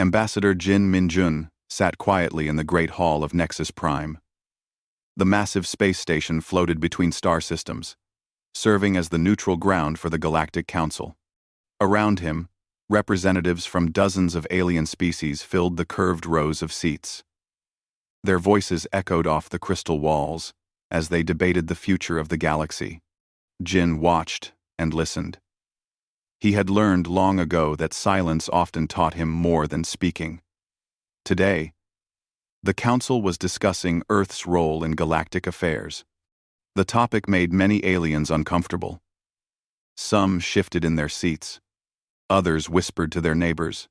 Ambassador Jin Minjun sat quietly in the Great Hall of Nexus Prime. The massive space station floated between star systems, serving as the neutral ground for the Galactic Council. Around him, representatives from dozens of alien species filled the curved rows of seats. Their voices echoed off the crystal walls as they debated the future of the galaxy. Jin watched and listened. He had learned long ago that silence often taught him more than speaking. Today, the Council was discussing Earth's role in galactic affairs. The topic made many aliens uncomfortable. Some shifted in their seats. Others whispered to their neighbors.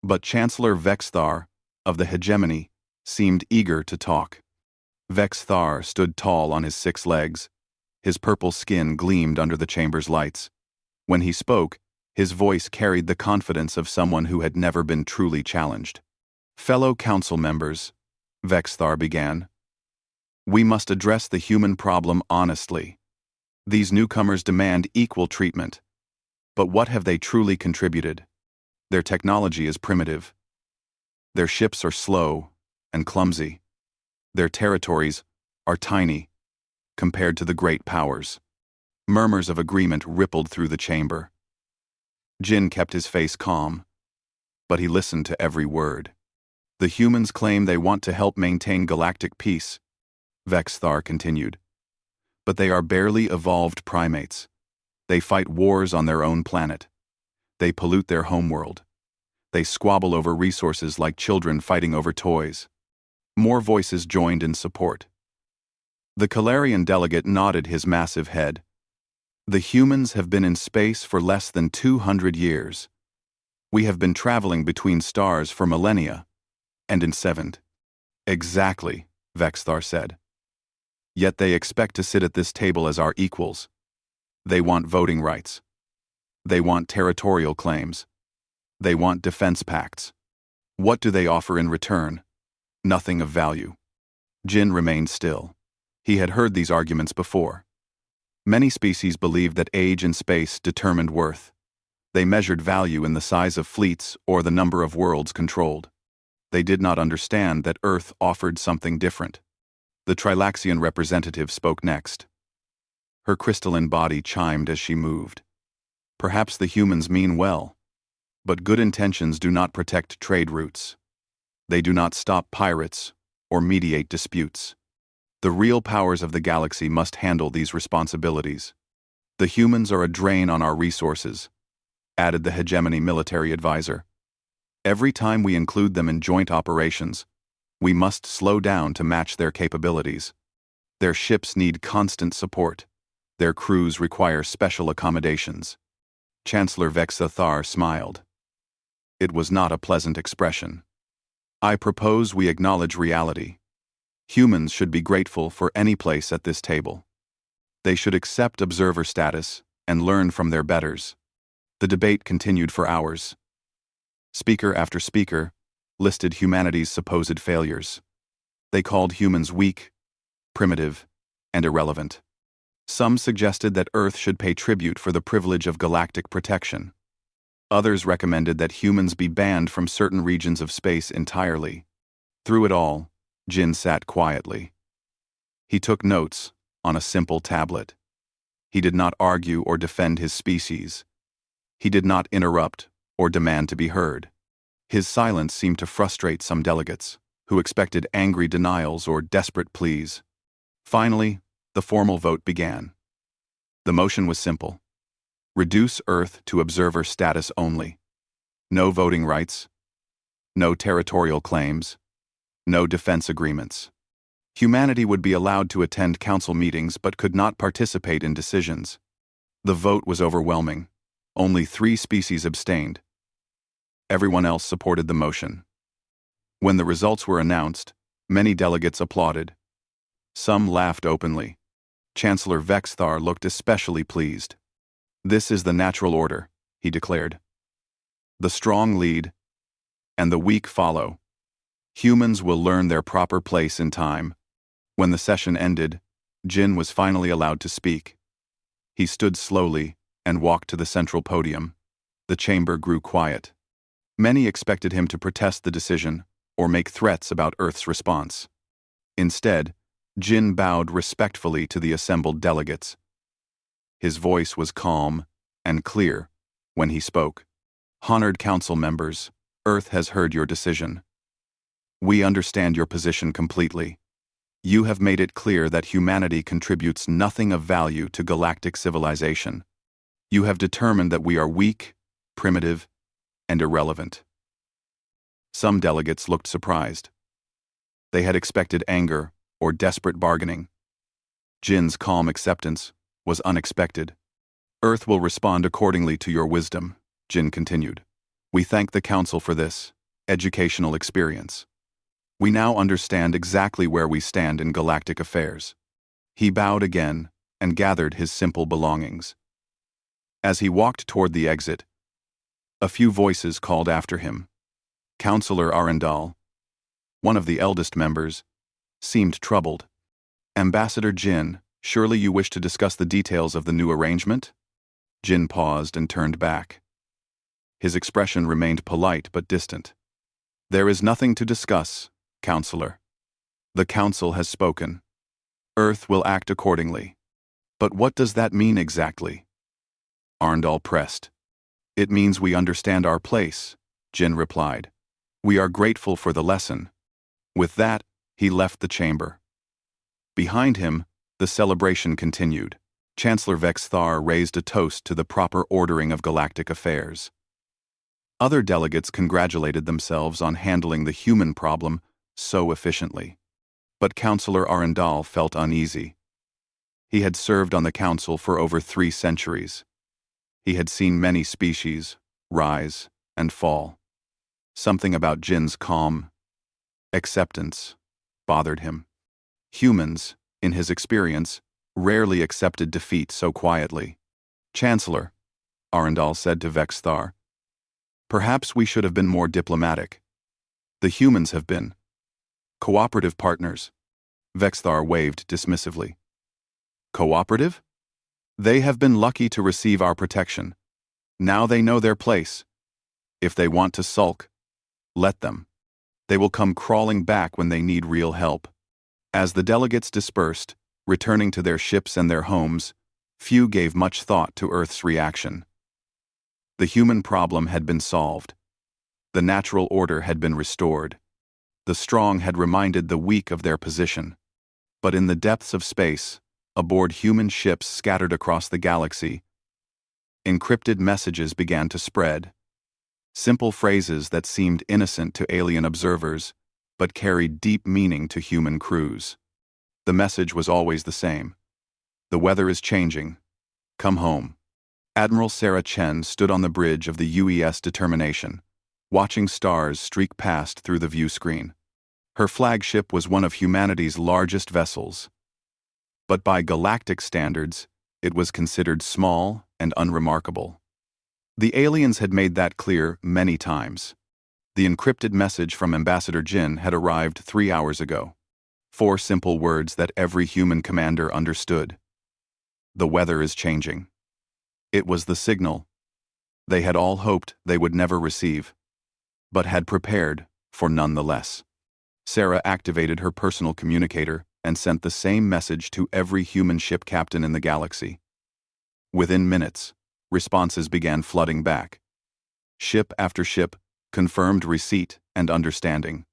But Chancellor Vexthar, of the Hegemony, seemed eager to talk. Vexthar stood tall on his 6 legs. His purple skin gleamed under the chamber's lights. When he spoke, his voice carried the confidence of someone who had never been truly challenged. Fellow council members, Vexthar began, we must address the human problem honestly. These newcomers demand equal treatment. But what have they truly contributed? Their technology is primitive. Their ships are slow and clumsy. Their territories are tiny compared to the great powers. Murmurs of agreement rippled through the chamber. Jin kept his face calm, but he listened to every word. The humans claim they want to help maintain galactic peace, Vexthar continued. But they are barely evolved primates. They fight wars on their own planet. They pollute their homeworld. They squabble over resources like children fighting over toys. More voices joined in support. The Calarian delegate nodded his massive head. The humans have been in space for less than 200 years. We have been traveling between stars for millennia, and in 7. Exactly, Vexthar said. Yet they expect to sit at this table as our equals. They want voting rights. They want territorial claims. They want defense pacts. What do they offer in return? Nothing of value. Jin remained still. He had heard these arguments before. Many species believed that age in space determined worth. They measured value in the size of fleets or the number of worlds controlled. They did not understand that Earth offered something different. The Trilaxian representative spoke next. Her crystalline body chimed as she moved. Perhaps the humans mean well, but good intentions do not protect trade routes. They do not stop pirates or mediate disputes. The real powers of the galaxy must handle these responsibilities. The humans are a drain on our resources, added the Hegemony military advisor. Every time we include them in joint operations, we must slow down to match their capabilities. Their ships need constant support. Their crews require special accommodations. Chancellor Vexthar smiled. It was not a pleasant expression. I propose we acknowledge reality. Humans should be grateful for any place at this table. They should accept observer status and learn from their betters. The debate continued for hours. Speaker after speaker listed humanity's supposed failures. They called humans weak, primitive, and irrelevant. Some suggested that Earth should pay tribute for the privilege of galactic protection. Others recommended that humans be banned from certain regions of space entirely. Through it all, Jin sat quietly. He took notes on a simple tablet. He did not argue or defend his species. He did not interrupt or demand to be heard. His silence seemed to frustrate some delegates, who expected angry denials or desperate pleas. Finally, the formal vote began. The motion was simple. Reduce Earth to observer status only. No voting rights. No territorial claims. No defense agreements. Humanity would be allowed to attend council meetings but could not participate in decisions. The vote was overwhelming. Only 3 species abstained. Everyone else supported the motion. When the results were announced, many delegates applauded. Some laughed openly. Chancellor Vexthar looked especially pleased. This is the natural order, he declared. The strong lead, and the weak follow. Humans will learn their proper place in time. When the session ended, Jin was finally allowed to speak. He stood slowly and walked to the central podium. The chamber grew quiet. Many expected him to protest the decision or make threats about Earth's response. Instead, Jin bowed respectfully to the assembled delegates. His voice was calm and clear when he spoke. "Honored council members, Earth has heard your decision. We understand your position completely. You have made it clear that humanity contributes nothing of value to galactic civilization. You have determined that we are weak, primitive, and irrelevant." Some delegates looked surprised. They had expected anger or desperate bargaining. Jin's calm acceptance was unexpected. "Earth will respond accordingly to your wisdom," Jin continued. "We thank the Council for this educational experience. We now understand exactly where we stand in galactic affairs." He bowed again and gathered his simple belongings. As he walked toward the exit, a few voices called after him. Councillor Arundel, one of the eldest members, seemed troubled. "Ambassador Jin, surely you wish to discuss the details of the new arrangement?" Jin paused and turned back. His expression remained polite but distant. "There is nothing to discuss, Councillor. The Council has spoken. Earth will act accordingly. But what does that mean exactly?" Arundel pressed. "It means we understand our place," Jin replied. "We are grateful for the lesson." With that, he left the chamber. Behind him, the celebration continued. Chancellor Vexthar raised a toast to the proper ordering of galactic affairs. Other delegates congratulated themselves on handling the human problem so efficiently. But Councillor Arundel felt uneasy. He had served on the council for over 3 centuries. He had seen many species rise and fall. Something about Jin's calm acceptance bothered him. Humans, in his experience, rarely accepted defeat so quietly. "Chancellor," Arundel said to Vexthar, "perhaps we should have been more diplomatic. The humans have been cooperative partners." Vexthar waved dismissively. "Cooperative? They have been lucky to receive our protection. Now they know their place. If they want to sulk, let them. They will come crawling back when they need real help." As the delegates dispersed, returning to their ships and their homes, few gave much thought to Earth's reaction. The human problem had been solved. The natural order had been restored. The strong had reminded the weak of their position. But in the depths of space, aboard human ships scattered across the galaxy, encrypted messages began to spread. Simple phrases that seemed innocent to alien observers, but carried deep meaning to human crews. The message was always the same. "The weather is changing. Come home." Admiral Sarah Chen stood on the bridge of the UES Determination, watching stars streak past through the view screen. Her flagship was one of humanity's largest vessels. But by galactic standards, it was considered small and unremarkable. The aliens had made that clear many times. The encrypted message from Ambassador Jin had arrived 3 hours ago. 4 simple words that every human commander understood. "The weather is changing." It was the signal they had all hoped they would never receive, but had prepared for nonetheless. Sarah activated her personal communicator and sent the same message to every human ship captain in the galaxy. Within minutes, responses began flooding back. Ship after ship confirmed receipt and understanding.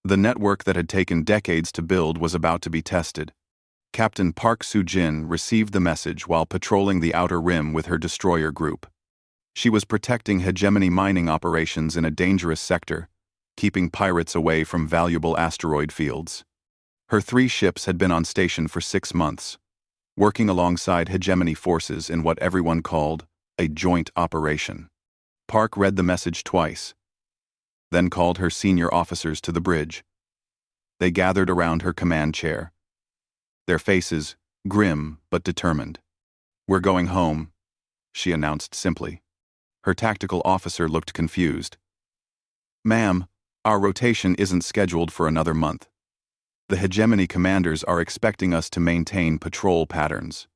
The network that had taken decades to build was about to be tested. Captain Park Soo-jin received the message while patrolling the Outer Rim with her destroyer group. She was protecting hegemony mining operations in a dangerous sector, keeping pirates away from valuable asteroid fields. Her 3 ships had been on station for 6 months, working alongside hegemony forces in what everyone called a joint operation. Park read the message twice, then called her senior officers to the bridge. They gathered around her command chair, their faces grim but determined. "We're going home," she announced simply. Her tactical officer looked confused. "Ma'am, our rotation isn't scheduled for another month. The hegemony commanders are expecting us to maintain patrol patterns."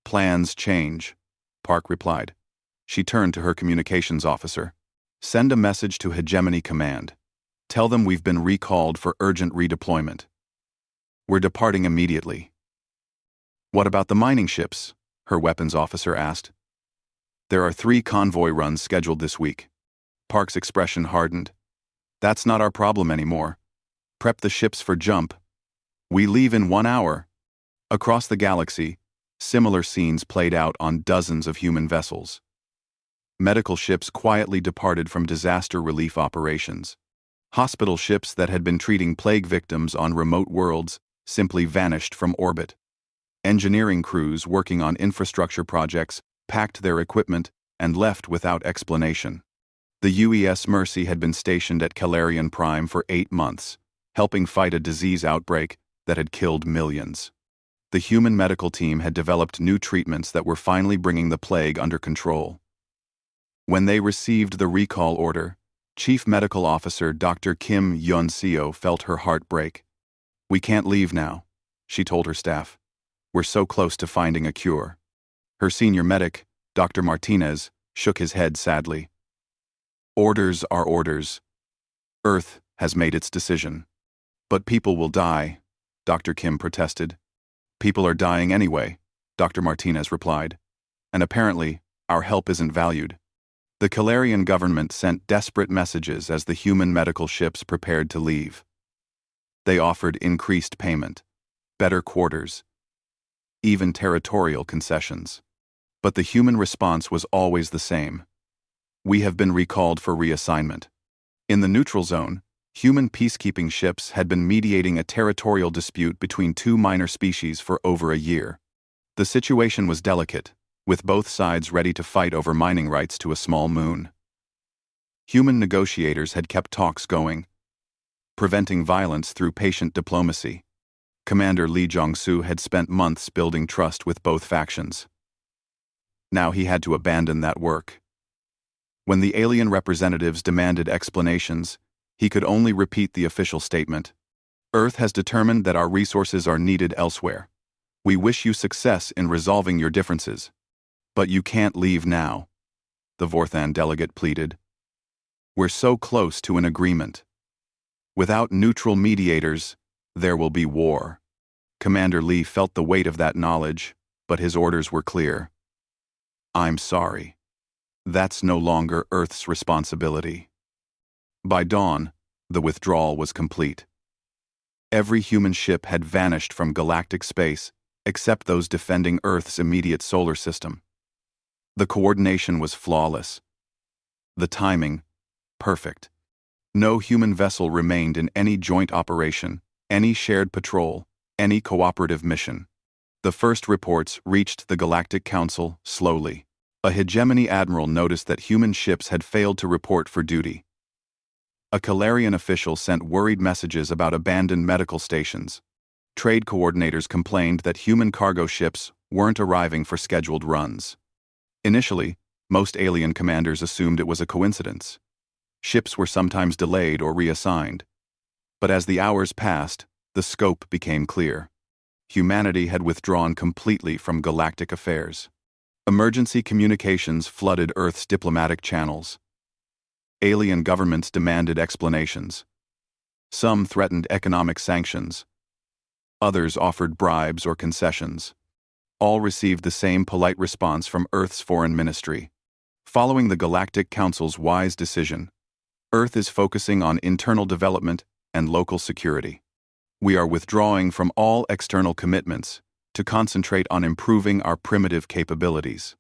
"Plans change," Park replied. She turned to her communications officer. Send a message to Hegemony Command. Tell them we've been recalled for urgent redeployment. We're departing immediately. What about the mining ships? Her weapons officer asked. There are 3 convoy runs scheduled this week. Park's expression hardened. That's not our problem anymore. Prep the ships for jump. We leave in 1 hour. Across the galaxy, similar scenes played out on dozens of human vessels. Medical ships quietly departed from disaster relief operations. Hospital ships that had been treating plague victims on remote worlds simply vanished from orbit. Engineering crews working on infrastructure projects packed their equipment and left without explanation. The UES Mercy had been stationed at Calarian Prime for 8 months, helping fight a disease outbreak that had killed millions. The human medical team had developed new treatments that were finally bringing the plague under control. When they received the recall order, Chief Medical Officer Dr. Kim Yun-seo felt her heart break. We can't leave now, she told her staff. We're so close to finding a cure. Her senior medic, Dr. Martinez, shook his head sadly. Orders are orders. Earth has made its decision. But people will die, Dr. Kim protested. People are dying anyway, Dr. Martinez replied. And apparently, our help isn't valued. The Calarian government sent desperate messages as the human medical ships prepared to leave. They offered increased payment, better quarters, even territorial concessions. But the human response was always the same. We have been recalled for reassignment. In the neutral zone, human peacekeeping ships had been mediating a territorial dispute between 2 minor species for over a year. The situation was delicate, with both sides ready to fight over mining rights to a small moon. Human negotiators had kept talks going, preventing violence through patient diplomacy. Commander Lee Jong-soo had spent months building trust with both factions. Now he had to abandon that work. When the alien representatives demanded explanations, he could only repeat the official statement. Earth has determined that our resources are needed elsewhere. We wish you success in resolving your differences. But you can't leave now, the Vorthan delegate pleaded. We're so close to an agreement. Without neutral mediators, there will be war. Commander Lee felt the weight of that knowledge, but his orders were clear. I'm sorry. That's no longer Earth's responsibility. By dawn, the withdrawal was complete. Every human ship had vanished from galactic space, except those defending Earth's immediate solar system. The coordination was flawless. The timing, perfect. No human vessel remained in any joint operation, any shared patrol, any cooperative mission. The first reports reached the Galactic Council slowly. A hegemony admiral noticed that human ships had failed to report for duty. A Calarian official sent worried messages about abandoned medical stations. Trade coordinators complained that human cargo ships weren't arriving for scheduled runs. Initially, most alien commanders assumed it was a coincidence. Ships were sometimes delayed or reassigned. But as the hours passed, the scope became clear. Humanity had withdrawn completely from galactic affairs. Emergency communications flooded Earth's diplomatic channels. Alien governments demanded explanations. Some threatened economic sanctions. Others offered bribes or concessions. All received the same polite response from Earth's foreign ministry. Following the Galactic Council's wise decision, Earth is focusing on internal development and local security. We are withdrawing from all external commitments to concentrate on improving our primitive capabilities.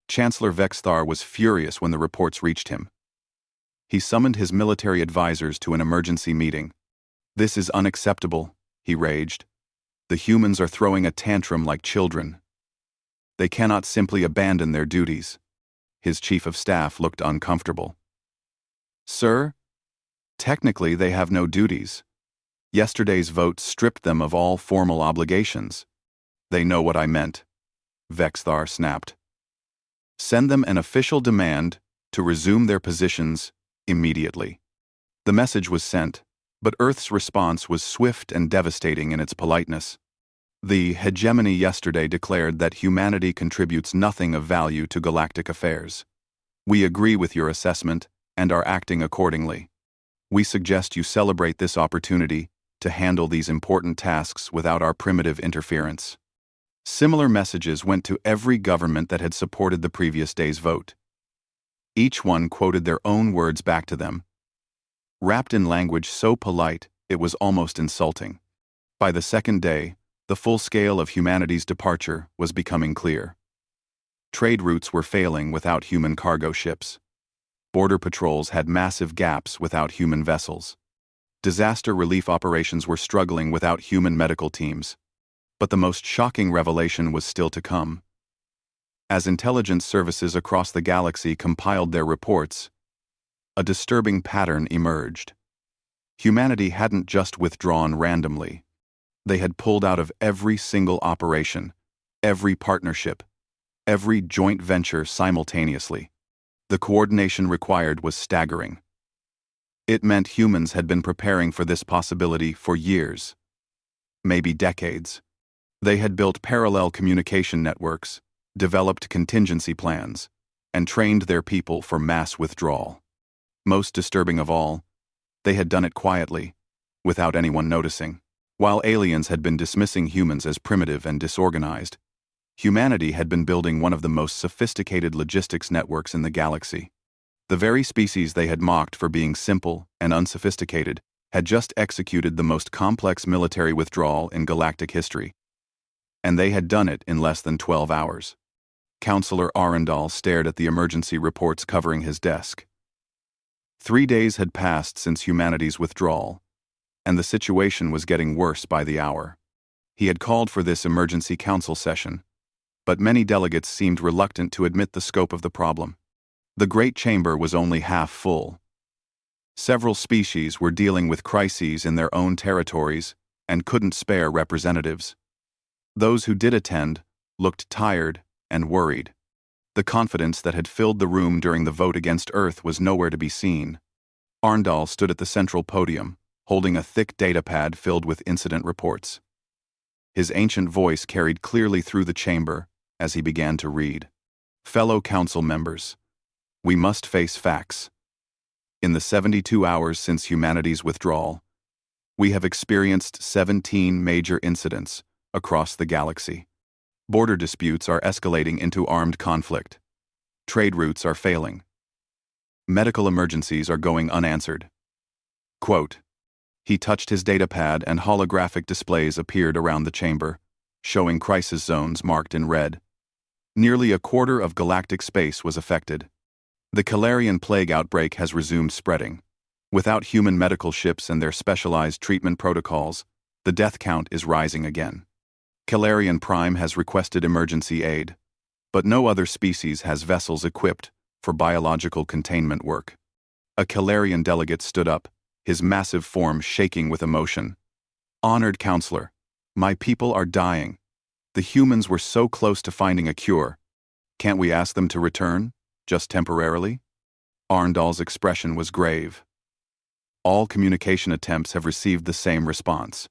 Chancellor Vexthar was furious when the reports reached him. He summoned his military advisors to an emergency meeting. This is unacceptable, he raged. The humans are throwing a tantrum like children. They cannot simply abandon their duties. His chief of staff looked uncomfortable. Sir, technically they have no duties. Yesterday's vote stripped them of all formal obligations. They know what I meant, Vexthar snapped. Send them an official demand to resume their positions immediately. The message was sent, but Earth's response was swift and devastating in its politeness. The hegemony yesterday declared that humanity contributes nothing of value to galactic affairs. We agree with your assessment and are acting accordingly. We suggest you celebrate this opportunity to handle these important tasks without our primitive interference. Similar messages went to every government that had supported the previous day's vote. Each one quoted their own words back to them, wrapped in language so polite it was almost insulting. By the second day, the full scale of humanity's departure was becoming clear. Trade routes were failing without human cargo ships. Border patrols had massive gaps without human vessels. Disaster relief operations were struggling without human medical teams. But the most shocking revelation was still to come. As intelligence services across the galaxy compiled their reports, a disturbing pattern emerged. Humanity hadn't just withdrawn randomly. They had pulled out of every single operation, every partnership, every joint venture simultaneously. The coordination required was staggering. It meant humans had been preparing for this possibility for years, maybe decades. They had built parallel communication networks, developed contingency plans, and trained their people for mass withdrawal. Most disturbing of all, they had done it quietly, without anyone noticing. While aliens had been dismissing humans as primitive and disorganized, humanity had been building one of the most sophisticated logistics networks in the galaxy. The very species they had mocked for being simple and unsophisticated had just executed the most complex military withdrawal in galactic history. And they had done it in less than 12 hours. Counselor Arundel stared at the emergency reports covering his desk. 3 days had passed since humanity's withdrawal, and the situation was getting worse by the hour. He had called for this emergency council session, but many delegates seemed reluctant to admit the scope of the problem. The Great Chamber was only half full. Several species were dealing with crises in their own territories and couldn't spare representatives. Those who did attend looked tired and worried. The confidence that had filled the room during the vote against Earth was nowhere to be seen. Arndal stood at the central podium, holding a thick datapad filled with incident reports. His ancient voice carried clearly through the chamber as he began to read. Fellow council members, we must face facts. In the 72 hours since humanity's withdrawal, we have experienced 17 major incidents across the galaxy. Border disputes are escalating into armed conflict. Trade routes are failing. Medical emergencies are going unanswered. Quote, he touched his datapad and holographic displays appeared around the chamber, showing crisis zones marked in red. Nearly a quarter of galactic space was affected. The Calarian plague outbreak has resumed spreading. Without human medical ships and their specialized treatment protocols, the death count is rising again. Calarian Prime has requested emergency aid, but no other species has vessels equipped for biological containment work. A Calarian delegate stood up, his massive form shaking with emotion. Honored Counselor, my people are dying. The humans were so close to finding a cure. Can't we ask them to return, just temporarily? Arndal's expression was grave. All communication attempts have received the same response.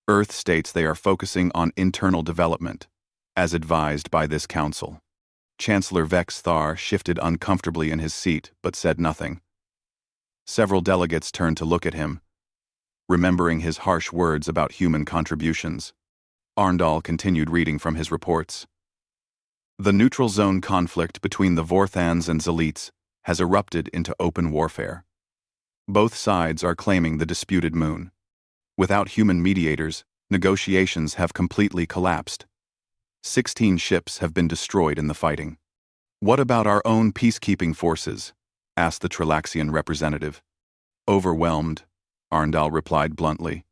Earth states they are focusing on internal development, as advised by this council. Chancellor Vex Thar shifted uncomfortably in his seat but said nothing. Several delegates turned to look at him, remembering his harsh words about human contributions. Arndal continued reading from his reports. The neutral zone conflict between the Vorthans and Zelites has erupted into open warfare. Both sides are claiming the disputed moon. Without human mediators, negotiations have completely collapsed. 16 ships have been destroyed in the fighting. What about our own peacekeeping forces? Asked the Trilaxian representative. Overwhelmed, Arndal replied bluntly.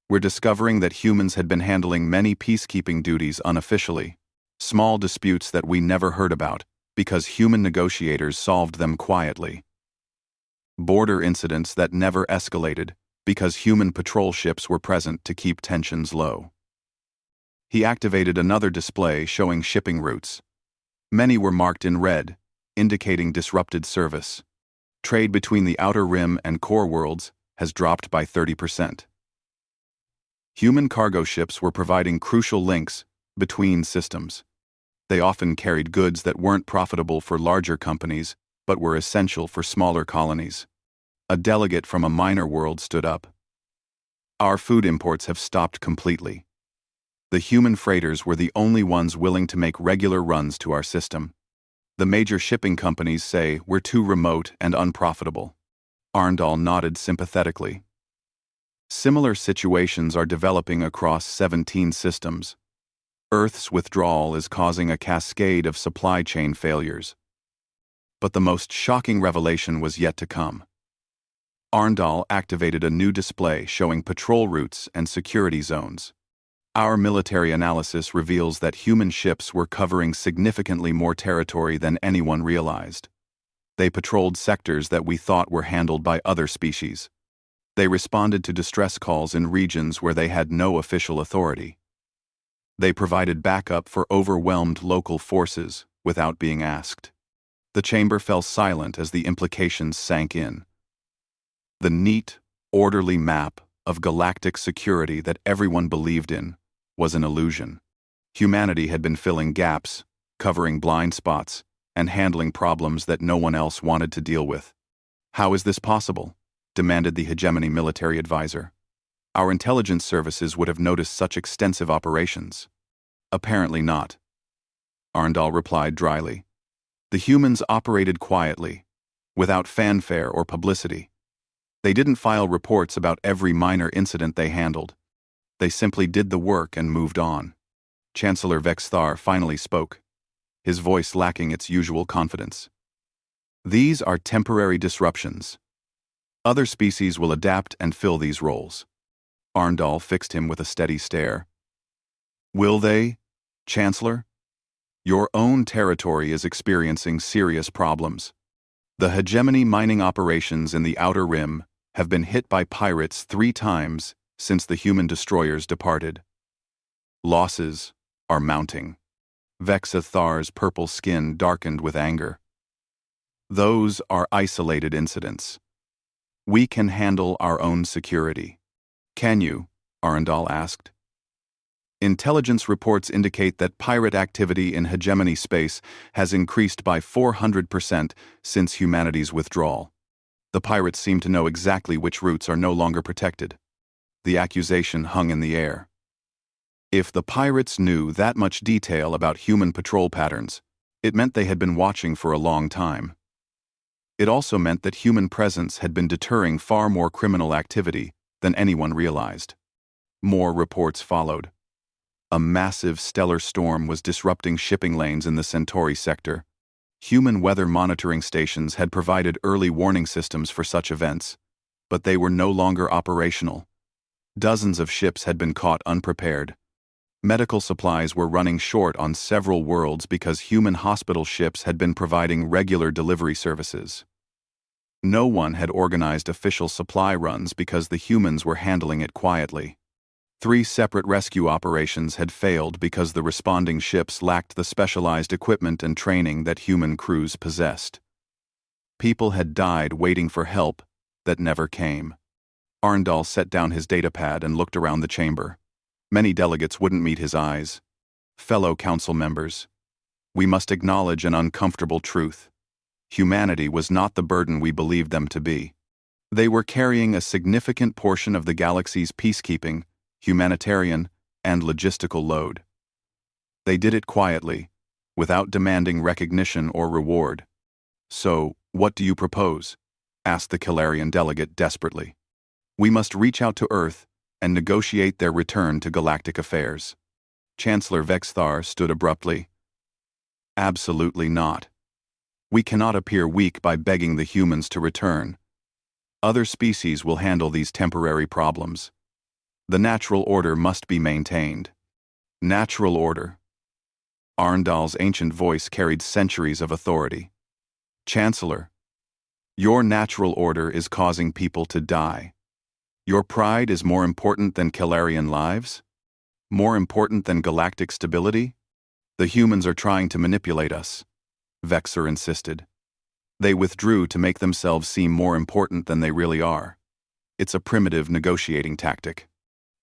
We're discovering that humans had been handling many peacekeeping duties unofficially, small disputes that we never heard about because human negotiators solved them quietly. Border incidents that never escalated because human patrol ships were present to keep tensions low. He activated another display showing shipping routes. Many were marked in red, indicating disrupted service. Trade between the Outer Rim and core worlds has dropped by 30%. Human cargo ships were providing crucial links between systems. They often carried goods that weren't profitable for larger companies but were essential for smaller colonies. A delegate from a minor world stood up. Our food imports have stopped completely. The human freighters were the only ones willing to make regular runs to our system. The major shipping companies say we're too remote and unprofitable. Arndal nodded sympathetically. Similar situations are developing across 17 systems. Earth's withdrawal is causing a cascade of supply chain failures. But the most shocking revelation was yet to come. Arndal activated a new display showing patrol routes and security zones. Our military analysis reveals that human ships were covering significantly more territory than anyone realized. They patrolled sectors that we thought were handled by other species. They responded to distress calls in regions where they had no official authority. They provided backup for overwhelmed local forces without being asked. The chamber fell silent as the implications sank in. The neat, orderly map of galactic security that everyone believed in was an illusion. Humanity had been filling gaps, covering blind spots, and handling problems that no one else wanted to deal with. "How is this possible?" demanded the hegemony military advisor. "Our intelligence services would have noticed such extensive operations." "Apparently not," Arndal replied dryly. "The humans operated quietly, without fanfare or publicity. They didn't file reports about every minor incident they handled. They simply did the work and moved on." Chancellor Vexthar finally spoke, his voice lacking its usual confidence. "These are temporary disruptions. Other species will adapt and fill these roles." Arndal fixed him with a steady stare. "Will they, Chancellor? Your own territory is experiencing serious problems. The hegemony mining operations in the Outer Rim have been hit by pirates 3 times since the human destroyers departed. Losses are mounting." Vexathar's purple skin darkened with anger. "Those are isolated incidents. We can handle our own security." "Can you?" Arundel asked. "Intelligence reports indicate that pirate activity in hegemony space has increased by 400% since humanity's withdrawal. The pirates seem to know exactly which routes are no longer protected." The accusation hung in the air. If the pirates knew that much detail about human patrol patterns, it meant they had been watching for a long time. It also meant that human presence had been deterring far more criminal activity than anyone realized. More reports followed. A massive stellar storm was disrupting shipping lanes in the Centauri sector. Human weather monitoring stations had provided early warning systems for such events, but they were no longer operational. Dozens of ships had been caught unprepared. Medical supplies were running short on several worlds because human hospital ships had been providing regular delivery services. No one had organized official supply runs because the humans were handling it quietly. 3 separate rescue operations had failed because the responding ships lacked the specialized equipment and training that human crews possessed. People had died waiting for help that never came. Arndal set down his datapad and looked around the chamber. Many delegates wouldn't meet his eyes. "Fellow council members, we must acknowledge an uncomfortable truth. Humanity was not the burden we believed them to be. They were carrying a significant portion of the galaxy's peacekeeping, humanitarian, and logistical load. They did it quietly, without demanding recognition or reward. So, what do you propose?" asked the Calarian delegate desperately. "We must reach out to Earth and negotiate their return to galactic affairs." Chancellor Vexthar stood abruptly. "Absolutely not. We cannot appear weak by begging the humans to return. Other species will handle these temporary problems. The natural order must be maintained." Natural order. Arndal's ancient voice carried centuries of authority. "Chancellor, your natural order is causing people to die. Your pride is more important than Calarian lives? More important than galactic stability? The humans are trying to manipulate us," Vexer insisted. "They withdrew to make themselves seem more important than they really are. It's a primitive negotiating tactic."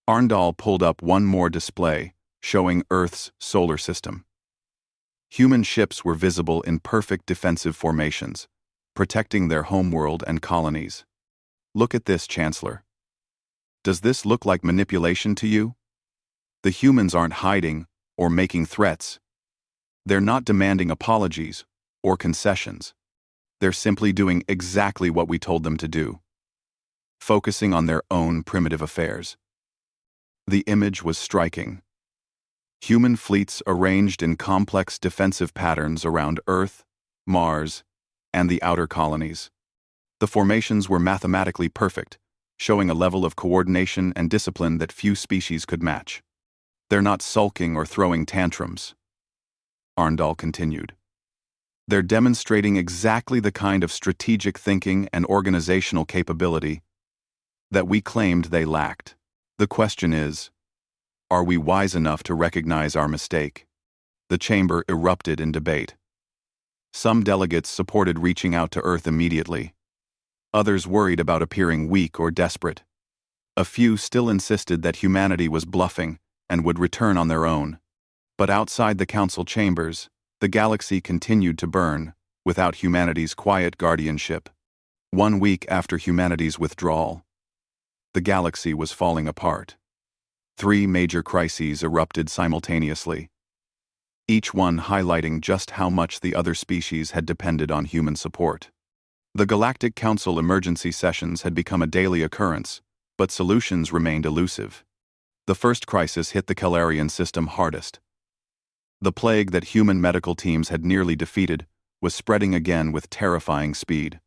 Arndal pulled up one more display, showing Earth's solar system. Human ships were visible in perfect defensive formations, protecting their homeworld and colonies. Look at this, Chancellor. Does this look like manipulation to you? The humans aren't hiding or making threats. They're not demanding apologies or concessions. They're simply doing exactly what we told them to do, focusing on their own primitive affairs. The image was striking. Human fleets arranged in complex defensive patterns around Earth, Mars, and the outer colonies. The formations were mathematically perfect, showing a level of coordination and discipline that few species could match. They're not sulking or throwing tantrums, Arndal continued. They're demonstrating exactly the kind of strategic thinking and organizational capability that we claimed they lacked. The question is, are we wise enough to recognize our mistake? The chamber erupted in debate. Some delegates supported reaching out to Earth immediately. Others worried about appearing weak or desperate. A few still insisted that humanity was bluffing and would return on their own. But outside the council chambers, the galaxy continued to burn, without humanity's quiet guardianship. 1 week after humanity's withdrawal, the galaxy was falling apart. 3 major crises erupted simultaneously, each one highlighting just how much the other species had depended on human support. The Galactic Council emergency sessions had become a daily occurrence, but solutions remained elusive. The first crisis hit the Calarian system hardest. The plague that human medical teams had nearly defeated was spreading again with terrifying speed.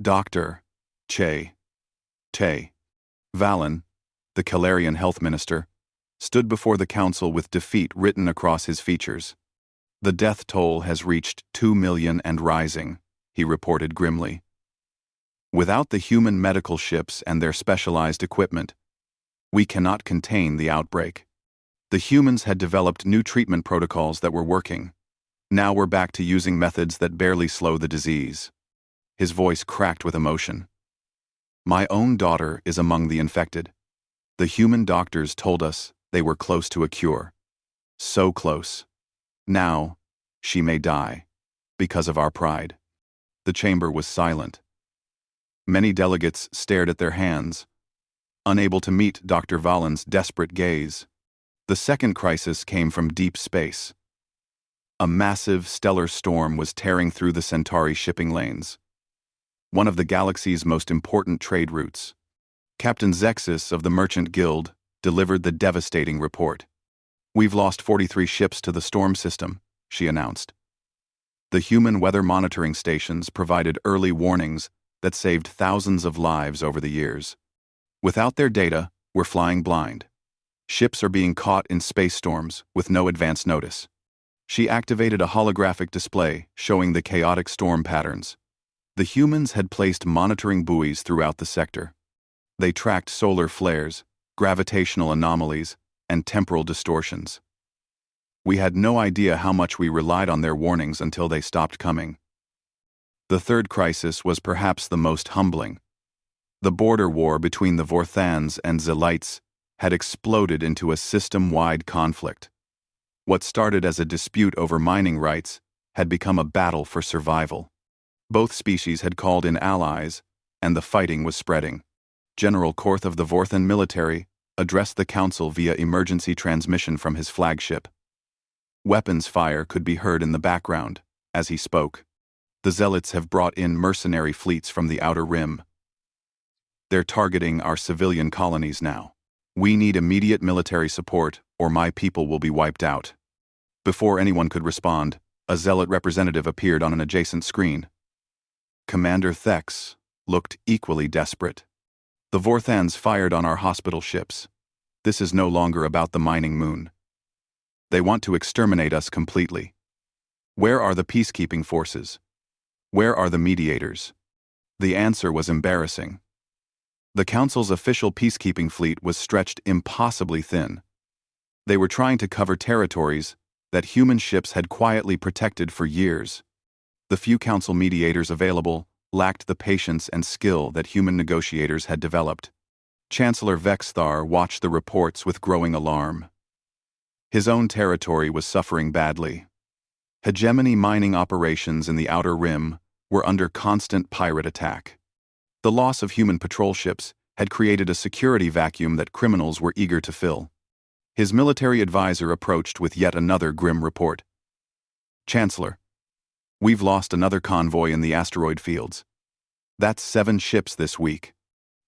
Dr. Che Valen, the Calarian health minister, stood before the council with defeat written across his features. The death toll has reached 2 million and rising, he reported grimly. Without the human medical ships and their specialized equipment, we cannot contain the outbreak. The humans had developed new treatment protocols that were working. Now we're back to using methods that barely slow the disease. His voice cracked with emotion. My own daughter is among the infected. The human doctors told us they were close to a cure. So close. Now, she may die, because of our pride. The chamber was silent. Many delegates stared at their hands, unable to meet Dr. Valen's desperate gaze. The second crisis came from deep space. A massive stellar storm was tearing through the Centauri shipping lanes, one of the galaxy's most important trade routes. Captain Zexus of the Merchant Guild delivered the devastating report. We've lost 43 ships to the storm system, she announced. The human weather monitoring stations provided early warnings that saved thousands of lives over the years. Without their data, we're flying blind. Ships are being caught in space storms with no advance notice. She activated a holographic display showing the chaotic storm patterns. The humans had placed monitoring buoys throughout the sector. They tracked solar flares, gravitational anomalies, and temporal distortions. We had no idea how much we relied on their warnings until they stopped coming. The third crisis was perhaps the most humbling. The border war between the Vorthans and Zelites had exploded into a system-wide conflict. What started as a dispute over mining rights had become a battle for survival. Both species had called in allies, and the fighting was spreading. General Korth of the Vorthan military addressed the council via emergency transmission from his flagship. Weapons fire could be heard in the background as he spoke. The Zealots have brought in mercenary fleets from the Outer Rim. They're targeting our civilian colonies now. We need immediate military support, or my people will be wiped out. Before anyone could respond, a Zealot representative appeared on an adjacent screen. Commander Thex looked equally desperate. The Vorthans fired on our hospital ships. This is no longer about the mining moon. They want to exterminate us completely. Where are the peacekeeping forces? Where are the mediators? The answer was embarrassing. The Council's official peacekeeping fleet was stretched impossibly thin. They were trying to cover territories that human ships had quietly protected for years. The few Council mediators available lacked the patience and skill that human negotiators had developed. Chancellor Vexthar watched the reports with growing alarm. His own territory was suffering badly. Hegemony mining operations in the Outer Rim were under constant pirate attack. The loss of human patrol ships had created a security vacuum that criminals were eager to fill. His military advisor approached with yet another grim report. "Chancellor, we've lost another convoy in the asteroid fields. That's 7 ships this week.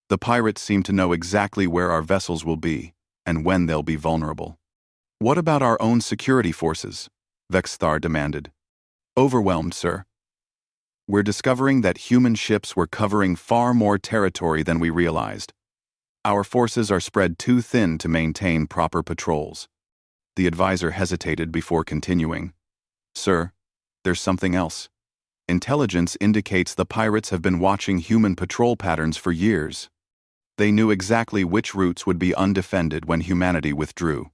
The pirates seem to know exactly where our vessels will be and when they'll be vulnerable." "What about our own security forces?" Vexthar demanded. "Overwhelmed, sir. We're discovering that human ships were covering far more territory than we realized. Our forces are spread too thin to maintain proper patrols." The advisor hesitated before continuing. "Sir, there's something else. Intelligence indicates the pirates have been watching human patrol patterns for years. They knew exactly which routes would be undefended when humanity withdrew.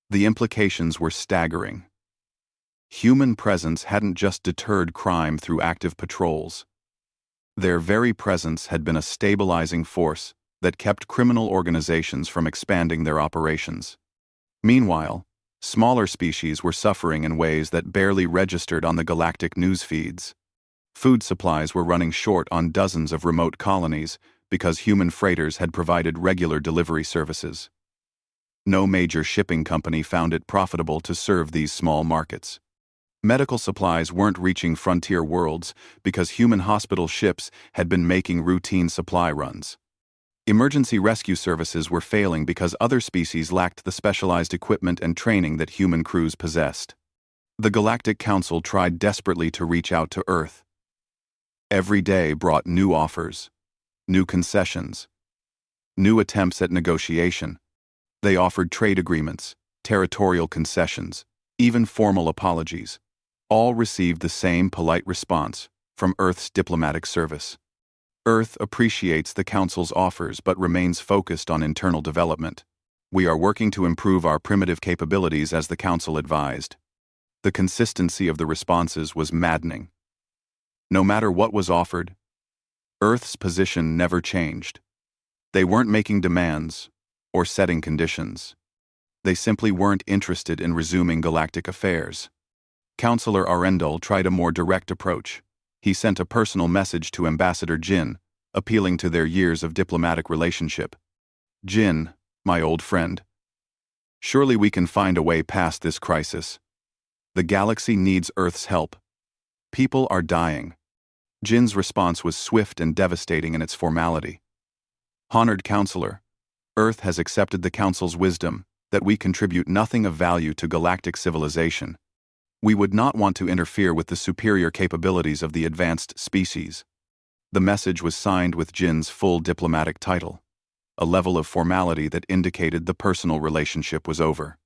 The implications were staggering. Human presence hadn't just deterred crime through active patrols. Their very presence had been a stabilizing force that kept criminal organizations from expanding their operations. Meanwhile, smaller species were suffering in ways that barely registered on the galactic news feeds. Food supplies were running short on dozens of remote colonies because human freighters had provided regular delivery services. No major shipping company found it profitable to serve these small markets. Medical supplies weren't reaching frontier worlds because human hospital ships had been making routine supply runs. Emergency rescue services were failing because other species lacked the specialized equipment and training that human crews possessed. The Galactic Council tried desperately to reach out to Earth. Every day brought new offers, new concessions, new attempts at negotiation. They offered trade agreements, territorial concessions, even formal apologies. All received the same polite response from Earth's diplomatic service. Earth appreciates the Council's offers but remains focused on internal development. "We are working to improve our primitive capabilities as the Council advised." The consistency of the responses was maddening. No matter what was offered, Earth's position never changed. They weren't making demands or setting conditions. They simply weren't interested in resuming galactic affairs. Counselor Arendal tried a more direct approach. He sent a personal message to Ambassador Jin, appealing to their years of diplomatic relationship. "Jin, my old friend, surely we can find a way past this crisis. The galaxy needs Earth's help. People are dying." Jin's response was swift and devastating in its formality. "Honored Counselor, Earth has accepted the Council's wisdom that we contribute nothing of value to galactic civilization. We would not want to interfere with the superior capabilities of the advanced species." The message was signed with Jin's full diplomatic title, a level of formality that indicated the personal relationship was over.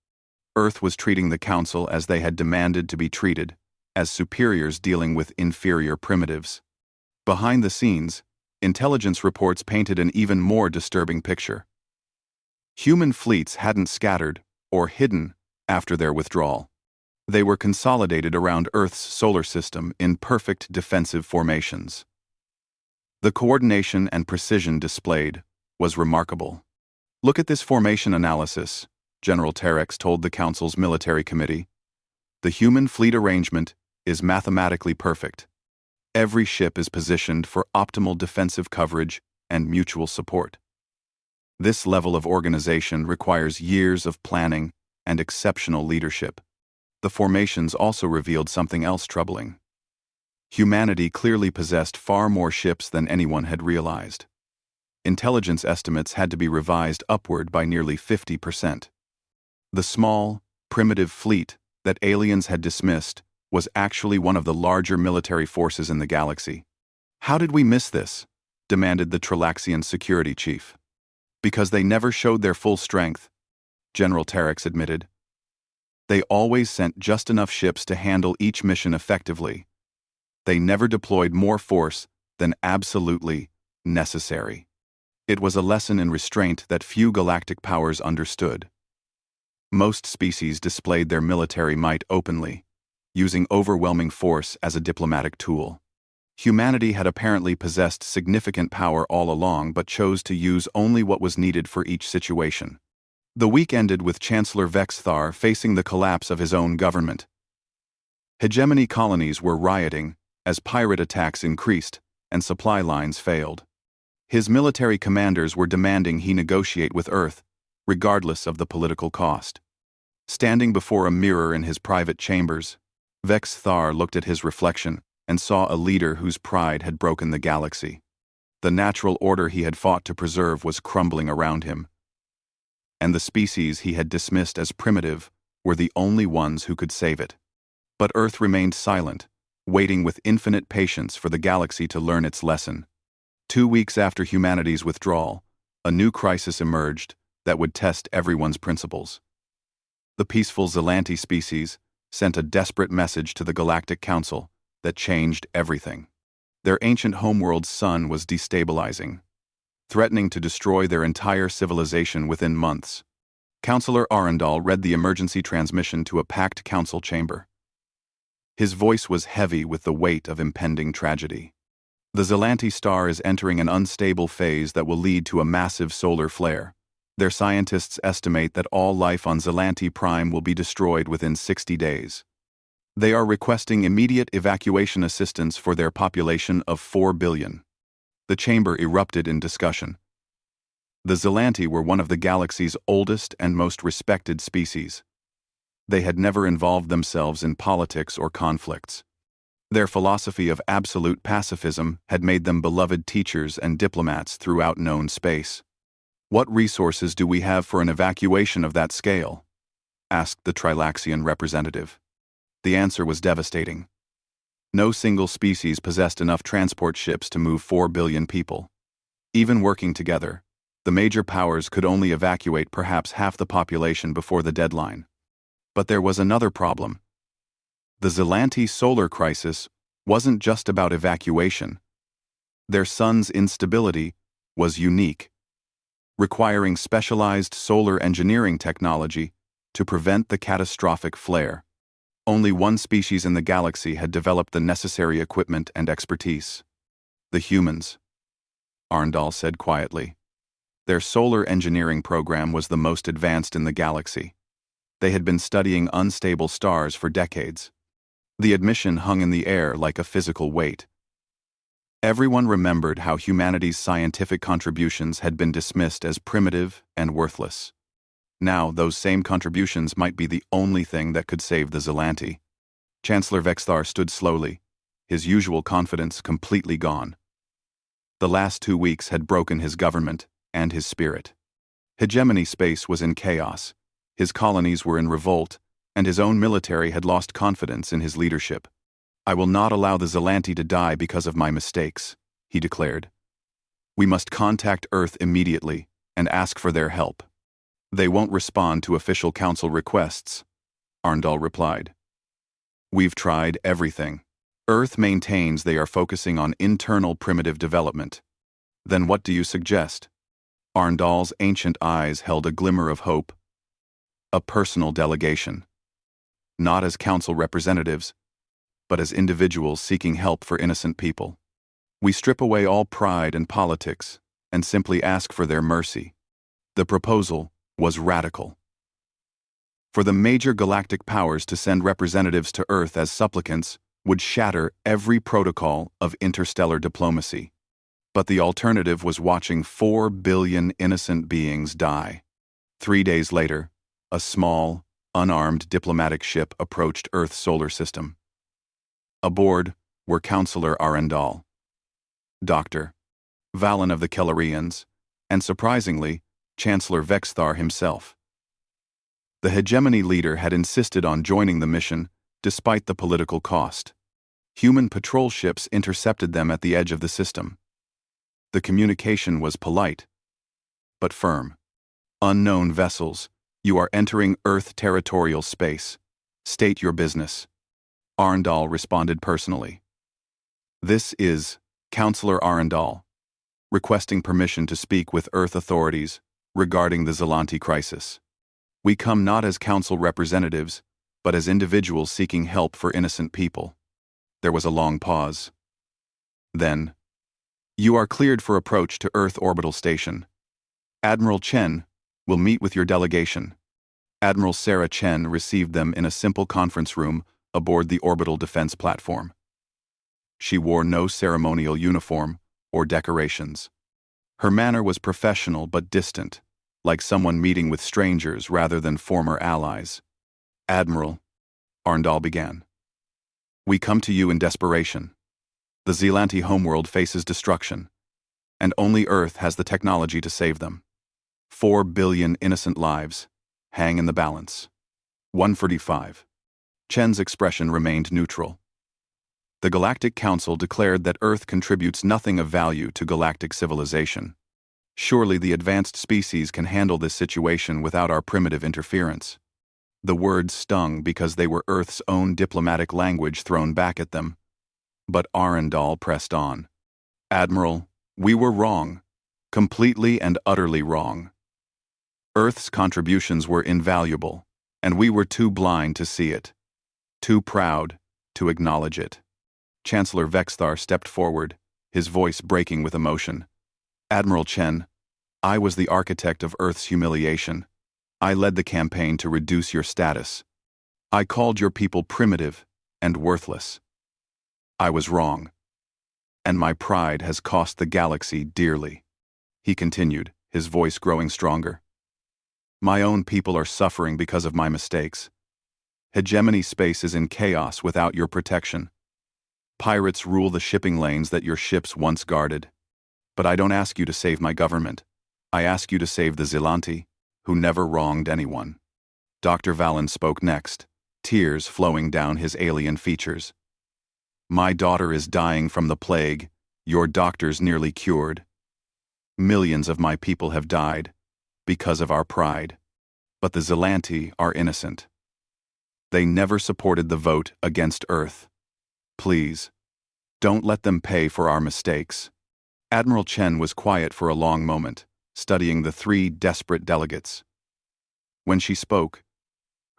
Earth was treating the Council as they had demanded to be treated, as superiors dealing with inferior primitives. Behind the scenes, intelligence reports painted an even more disturbing picture. Human fleets hadn't scattered or hidden after their withdrawal. They were consolidated around Earth's solar system in perfect defensive formations. The coordination and precision displayed was remarkable. "Look at this formation analysis," General Terex told the Council's military committee. "The human fleet arrangement is mathematically perfect. Every ship is positioned for optimal defensive coverage and mutual support. This level of organization requires years of planning and exceptional leadership." The formations also revealed something else troubling. Humanity clearly possessed far more ships than anyone had realized. Intelligence estimates had to be revised upward by nearly 50%. The small, primitive fleet that aliens had dismissed was actually one of the larger military forces in the galaxy. "How did we miss this?" demanded the Trilaxian security chief. "Because they never showed their full strength," General Terex admitted. "They always sent just enough ships to handle each mission effectively. They never deployed more force than absolutely necessary." It was a lesson in restraint that few galactic powers understood. Most species displayed their military might openly, using overwhelming force as a diplomatic tool. Humanity had apparently possessed significant power all along but chose to use only what was needed for each situation. The week ended with Chancellor Vexthar facing the collapse of his own government. Hegemony colonies were rioting as pirate attacks increased and supply lines failed. His military commanders were demanding he negotiate with Earth, regardless of the political cost. Standing before a mirror in his private chambers, Vex Thar looked at his reflection and saw a leader whose pride had broken the galaxy. The natural order he had fought to preserve was crumbling around him, and the species he had dismissed as primitive were the only ones who could save it. But Earth remained silent, waiting with infinite patience for the galaxy to learn its lesson. 2 weeks after humanity's withdrawal, a new crisis emerged that would test everyone's principles. The peaceful Zelanti species sent a desperate message to the Galactic Council that changed everything. Their ancient homeworld's sun was destabilizing, threatening to destroy their entire civilization within months. Counselor Arundel read the emergency transmission to a packed council chamber. His voice was heavy with the weight of impending tragedy. The Zelanti star is entering an unstable phase that will lead to a massive solar flare. Their scientists estimate that all life on Zelanti Prime will be destroyed within 60 days. They are requesting immediate evacuation assistance for their population of 4 billion. The chamber erupted in discussion. The Zelanti were one of the galaxy's oldest and most respected species. They had never involved themselves in politics or conflicts. Their philosophy of absolute pacifism had made them beloved teachers and diplomats throughout known space. "What resources do we have for an evacuation of that scale?" asked the Trilaxian representative. The answer was devastating. No single species possessed enough transport ships to move 4 billion people. Even working together, the major powers could only evacuate perhaps half the population before the deadline. But there was another problem. The Zelanti solar crisis wasn't just about evacuation. Their sun's instability was unique, requiring specialized solar engineering technology to prevent the catastrophic flare. Only one species in the galaxy had developed the necessary equipment and expertise. The humans, Arundel said quietly. Their solar engineering program was the most advanced in the galaxy. They had been studying unstable stars for decades. The admission hung in the air like a physical weight. Everyone remembered how humanity's scientific contributions had been dismissed as primitive and worthless. Now, those same contributions might be the only thing that could save the Zelanti. Chancellor Vexthar stood slowly, his usual confidence completely gone. The last 2 weeks had broken his government and his spirit. Hegemony space was in chaos, his colonies were in revolt, and his own military had lost confidence in his leadership. "I will not allow the Zelanti to die because of my mistakes," he declared. "We must contact Earth immediately and ask for their help." "They won't respond to official council requests," Arundel replied. "We've tried everything. Earth maintains they are focusing on internal primitive development." "Then what do you suggest?" Arundel's ancient eyes held a glimmer of hope. "A personal delegation. Not as council representatives, but as individuals seeking help for innocent people. We strip away all pride and politics and simply ask for their mercy." The proposal was radical. For the major galactic powers to send representatives to Earth as supplicants would shatter every protocol of interstellar diplomacy. But the alternative was watching 4 billion innocent beings die. 3 days later, a small, unarmed diplomatic ship approached Earth's solar system. Aboard were Counselor Arundel, Dr. Valen of the Kellarians, and surprisingly, Chancellor Vexthar himself. The hegemony leader had insisted on joining the mission despite the political cost. Human patrol ships intercepted them at the edge of the system. The communication was polite, but firm. "Unknown vessels, you are entering Earth territorial space. State your business." Arundel responded personally. "This is Counselor Arundel, requesting permission to speak with Earth authorities regarding the Zelanti crisis. We come not as council representatives, but as individuals seeking help for innocent people." There was a long pause. Then, "You are cleared for approach to Earth Orbital Station. Admiral Chen will meet with your delegation." Admiral Sarah Chen received them in a simple conference room aboard the orbital defense platform. She wore no ceremonial uniform or decorations. Her manner was professional but distant, like someone meeting with strangers rather than former allies. "Admiral," Arndal began, "we come to you in desperation. The Zealanti homeworld faces destruction, and only Earth has the technology to save them. 4 billion innocent lives hang in the balance." 145. Chen's expression remained neutral. The Galactic Council declared that Earth contributes nothing of value to galactic civilization. Surely the advanced species can handle this situation without our primitive interference. The words stung because they were Earth's own diplomatic language thrown back at them. But Arundel pressed on. "Admiral, we were wrong. Completely and utterly wrong. Earth's contributions were invaluable, and we were too blind to see it. Too proud to acknowledge it." Chancellor Vexthar stepped forward, his voice breaking with emotion. "Admiral Chen, I was the architect of Earth's humiliation. I led the campaign to reduce your status. I called your people primitive and worthless. I was wrong. And my pride has cost the galaxy dearly." He continued, his voice growing stronger. "My own people are suffering because of my mistakes. Hegemony space is in chaos without your protection. Pirates rule the shipping lanes that your ships once guarded. But I don't ask you to save my government. I ask you to save the Zealanti, who never wronged anyone." Dr. Valen spoke next, tears flowing down his alien features. "My daughter is dying from the plague your doctors nearly cured. Millions of my people have died because of our pride. But the Zealanti are innocent. They never supported the vote against Earth. Please, don't let them pay for our mistakes." Admiral Chen was quiet for a long moment, studying the 3 desperate delegates. When she spoke,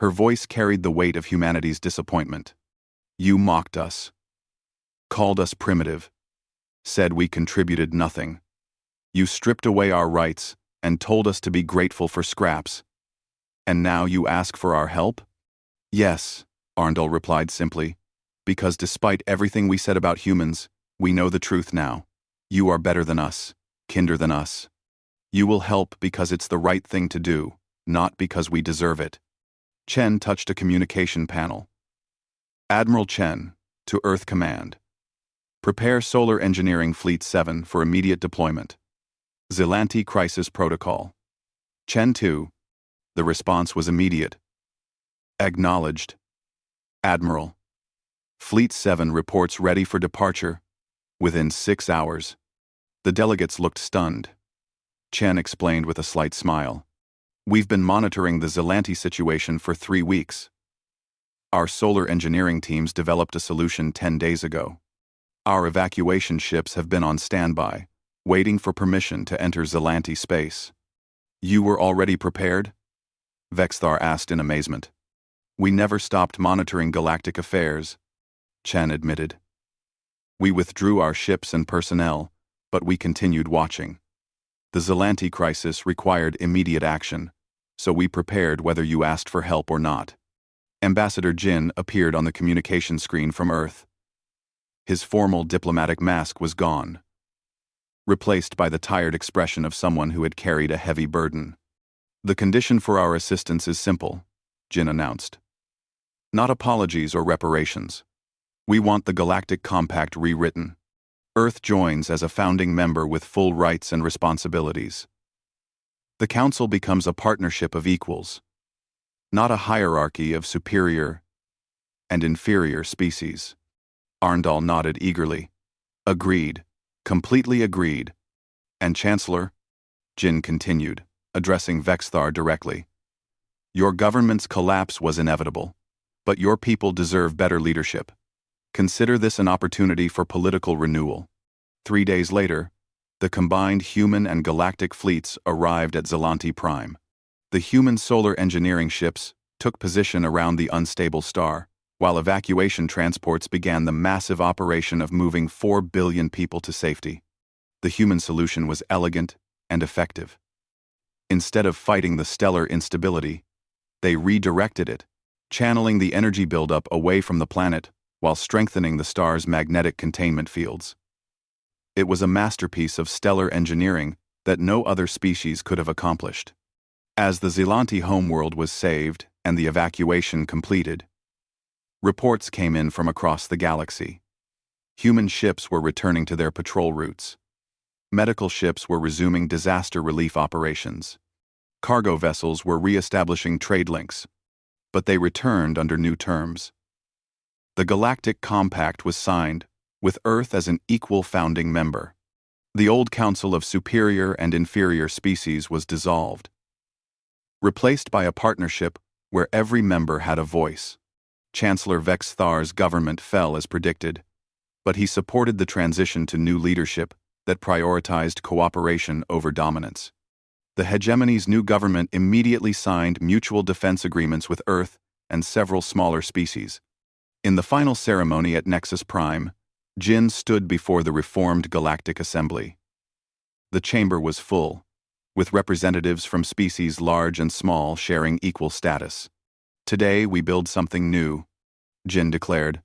her voice carried the weight of humanity's disappointment. "You mocked us, called us primitive, said we contributed nothing. You stripped away our rights and told us to be grateful for scraps. And now you ask for our help?" "Yes," Arndal replied simply, "because despite everything we said about humans, we know the truth now. You are better than us, kinder than us. You will help because it's the right thing to do, not because we deserve it." Chen touched a communication panel. "Admiral Chen, to Earth Command. Prepare Solar Engineering Fleet 7 for immediate deployment. Zealanti Crisis Protocol." Chen 2. The response was immediate. "Acknowledged. Admiral. Fleet 7 reports ready for departure within 6 hours." The delegates looked stunned. Chen explained with a slight smile. "We've been monitoring the Zealanti situation for 3 weeks. Our solar engineering teams developed a solution 10 days ago. Our evacuation ships have been on standby, waiting for permission to enter Zealanti space." "You were already prepared?" Vexthar asked in amazement. "We never stopped monitoring galactic affairs," Chen admitted. "We withdrew our ships and personnel, but we continued watching. The Zealanti crisis required immediate action, so we prepared whether you asked for help or not." Ambassador Jin appeared on the communication screen from Earth. His formal diplomatic mask was gone, replaced by the tired expression of someone who had carried a heavy burden. "The condition for our assistance is simple," Jin announced. "Not apologies or reparations. We want the Galactic Compact rewritten. Earth joins as a founding member with full rights and responsibilities. The Council becomes a partnership of equals, not a hierarchy of superior and inferior species." Arndal nodded eagerly. "Agreed. Completely agreed. And Chancellor," Jin continued, addressing Vexthar directly, "your government's collapse was inevitable, but your people deserve better leadership. Consider this an opportunity for political renewal." 3 days later, the combined human and galactic fleets arrived at Zealanti Prime. The human solar engineering ships took position around the unstable star, while evacuation transports began the massive operation of moving 4 billion people to safety. The human solution was elegant and effective. Instead of fighting the stellar instability, they redirected it, channeling the energy buildup away from the planet while strengthening the star's magnetic containment fields. It was a masterpiece of stellar engineering that no other species could have accomplished. As the Zelanti homeworld was saved and the evacuation completed, reports came in from across the galaxy. Human ships were returning to their patrol routes. Medical ships were resuming disaster relief operations. Cargo vessels were re-establishing trade links, but they returned under new terms. The Galactic Compact was signed, with Earth as an equal founding member. The old Council of Superior and Inferior Species was dissolved, replaced by a partnership where every member had a voice. Chancellor Vex Thar's government fell as predicted, but he supported the transition to new leadership that prioritized cooperation over dominance. The hegemony's new government immediately signed mutual defense agreements with Earth and several smaller species. In the final ceremony at Nexus Prime, Jin stood before the reformed Galactic Assembly. The chamber was full, with representatives from species large and small sharing equal status. "Today we build something new," Jin declared.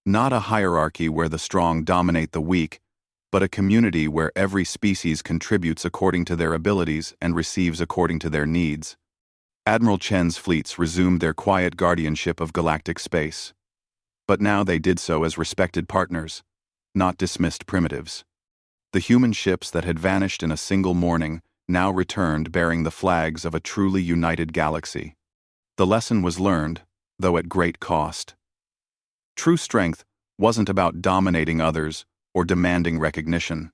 "Not a hierarchy where the strong dominate the weak, but a community where every species contributes according to their abilities and receives according to their needs." Admiral Chen's fleets resumed their quiet guardianship of galactic space. But now they did so as respected partners, not dismissed primitives. The human ships that had vanished in a single morning now returned bearing the flags of a truly united galaxy. The lesson was learned, though at great cost. True strength wasn't about dominating others or demanding recognition.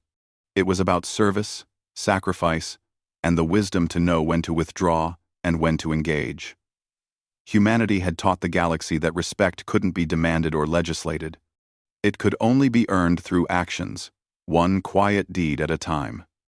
It was about service, sacrifice, and the wisdom to know when to withdraw and when to engage. Humanity had taught the galaxy that respect couldn't be demanded or legislated. It could only be earned through actions, one quiet deed at a time.